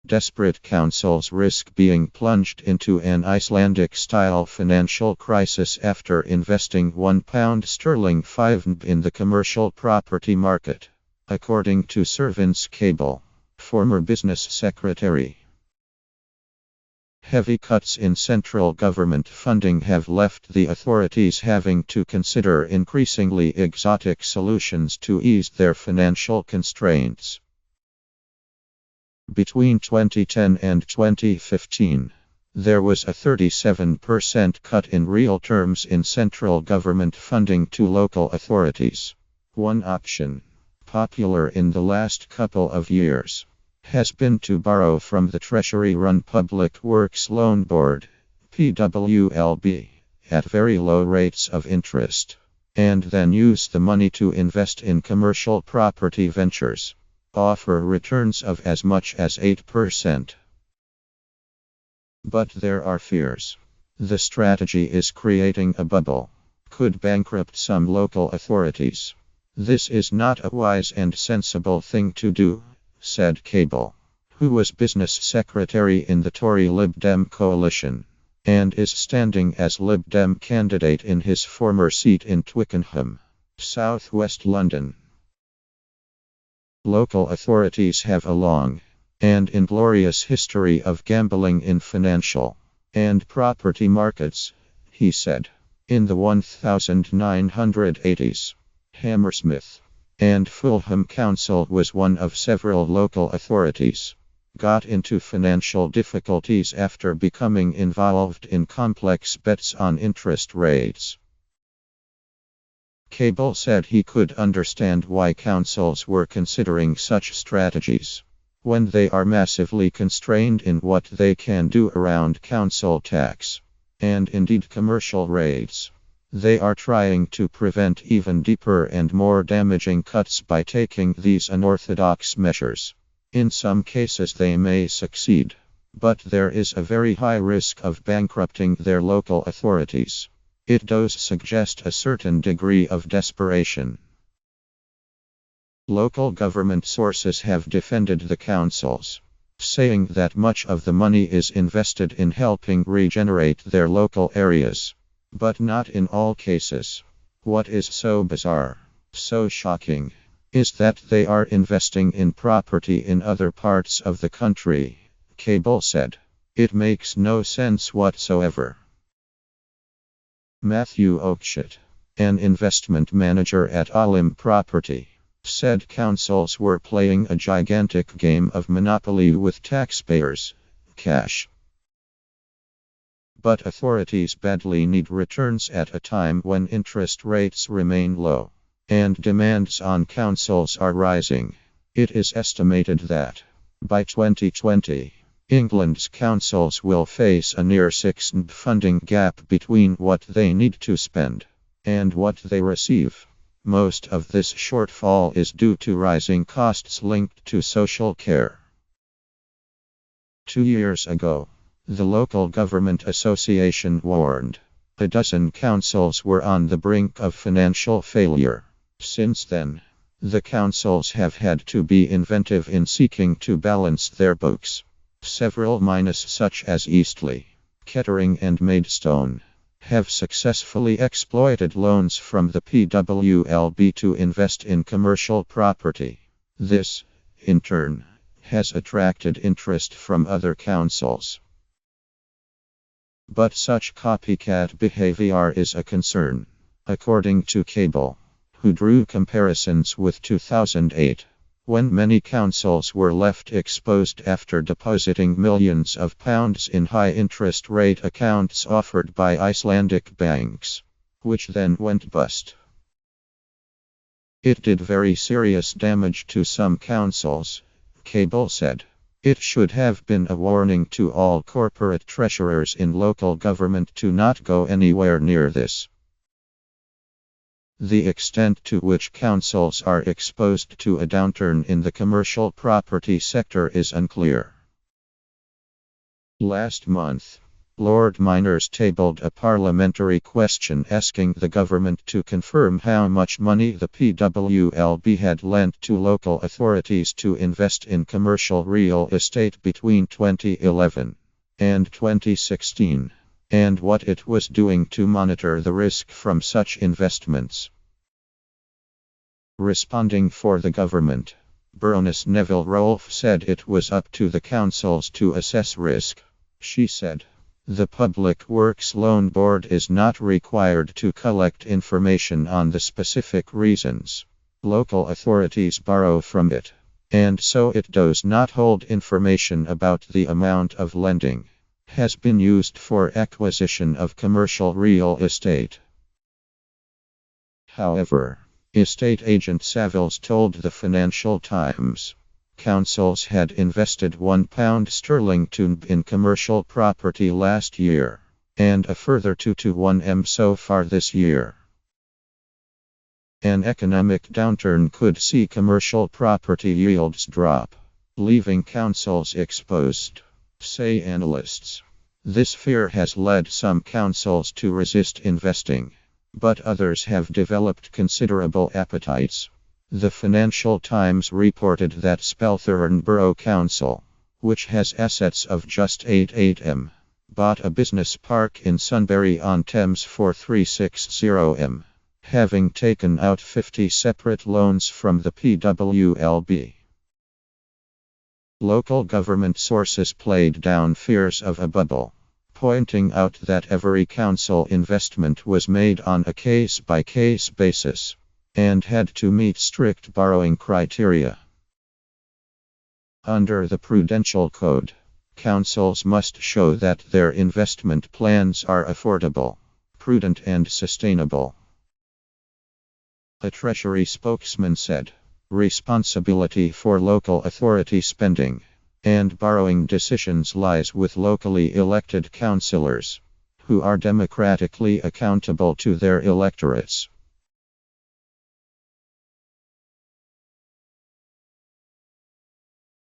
Desperate councils risk being plunged into an Icelandic-style financial crisis after investing £1 sterling 5 in the commercial property market, according to Servants Cable, former business secretary. Heavy cuts in central government funding have left the authorities having to consider increasingly exotic solutions to ease their financial constraints. Between 2010 and 2015, there was a 37% cut in real terms in central government funding to local authorities. One option, popular in the last couple of years, has been to borrow from the Treasury-run Public Works Loan Board, PWLB, at very low rates of interest, and then use the money to invest in commercial property ventures, offer returns of as much as 8%. But there are fears. The strategy is creating a bubble, could bankrupt some local authorities. This is not a wise and sensible thing to do, said Cable, who was business secretary in the Tory Lib Dem coalition, and is standing as Lib Dem candidate in his former seat in Twickenham, southwest London. Local authorities have a long and inglorious history of gambling in financial and property markets, he said. In the 1980s, Hammersmith and Fulham Council was one of several local authorities got into financial difficulties after becoming involved in complex bets on interest rates. Cable said he could understand why councils were considering such strategies when they are massively constrained in what they can do around council tax and indeed commercial rates. They are trying to prevent even deeper and more damaging cuts by taking these unorthodox measures. In some cases they may succeed, but there is a very high risk of bankrupting their local authorities. It does suggest a certain degree of desperation. Local government sources have defended the councils, saying that much of the money is invested in helping regenerate their local areas. But not in all cases. What is so bizarre, so shocking, is that they are investing in property in other parts of the country, Cable said. It makes no sense whatsoever. Matthew Oakeshott, an investment manager at Olim Property, said councils were playing a gigantic game of Monopoly with taxpayers' cash. But authorities badly need returns at a time when interest rates remain low and demands on councils are rising. It is estimated that by 2020, England's councils will face a near six-nb funding gap between what they need to spend and what they receive. Most of this shortfall is due to rising costs linked to social care. 2 years ago, the Local Government Association warned a dozen councils were on the brink of financial failure. Since then, the councils have had to be inventive in seeking to balance their books. Several mines such as Eastleigh, Kettering and Maidstone have successfully exploited loans from the PWLB to invest in commercial property. This, in turn, has attracted interest from other councils. But such copycat behavior is a concern, according to Cable, who drew comparisons with 2008, when many councils were left exposed after depositing millions of pounds in high-interest rate accounts offered by Icelandic banks, which then went bust. It did very serious damage to some councils, Cable said. It should have been a warning to all corporate treasurers in local government to not go anywhere near this. The extent to which councils are exposed to a downturn in the commercial property sector is unclear. Last month, Lord Miners tabled a parliamentary question asking the government to confirm how much money the PWLB had lent to local authorities to invest in commercial real estate between 2011 and 2016, and what it was doing to monitor the risk from such investments. Responding for the government, Baroness Neville Rolfe said it was up to the councils to assess risk. She said, "The Public Works Loan Board is not required to collect information on the specific reasons local authorities borrow from it, and so it does not hold information about the amount of lending has been used for acquisition of commercial real estate." However, estate agent Savills told the Financial Times councils had invested £1 in commercial property last year, and a further 2 to 1 so far this year. An economic downturn could see commercial property yields drop, leaving councils exposed, say analysts. This fear has led some councils to resist investing, but others have developed considerable appetites. The Financial Times reported that Spelthorne Borough Council, which has assets of just 88M, bought a business park in Sunbury-on-Thames for 360M, having taken out 50 separate loans from the PWLB. Local government sources played down fears of a bubble, pointing out that every council investment was made on a case-by-case basis and had to meet strict borrowing criteria. Under the Prudential Code, councils must show that their investment plans are affordable, prudent and sustainable. A Treasury spokesman said, "Responsibility for local authority spending and borrowing decisions lies with locally elected councillors, who are democratically accountable to their electorates."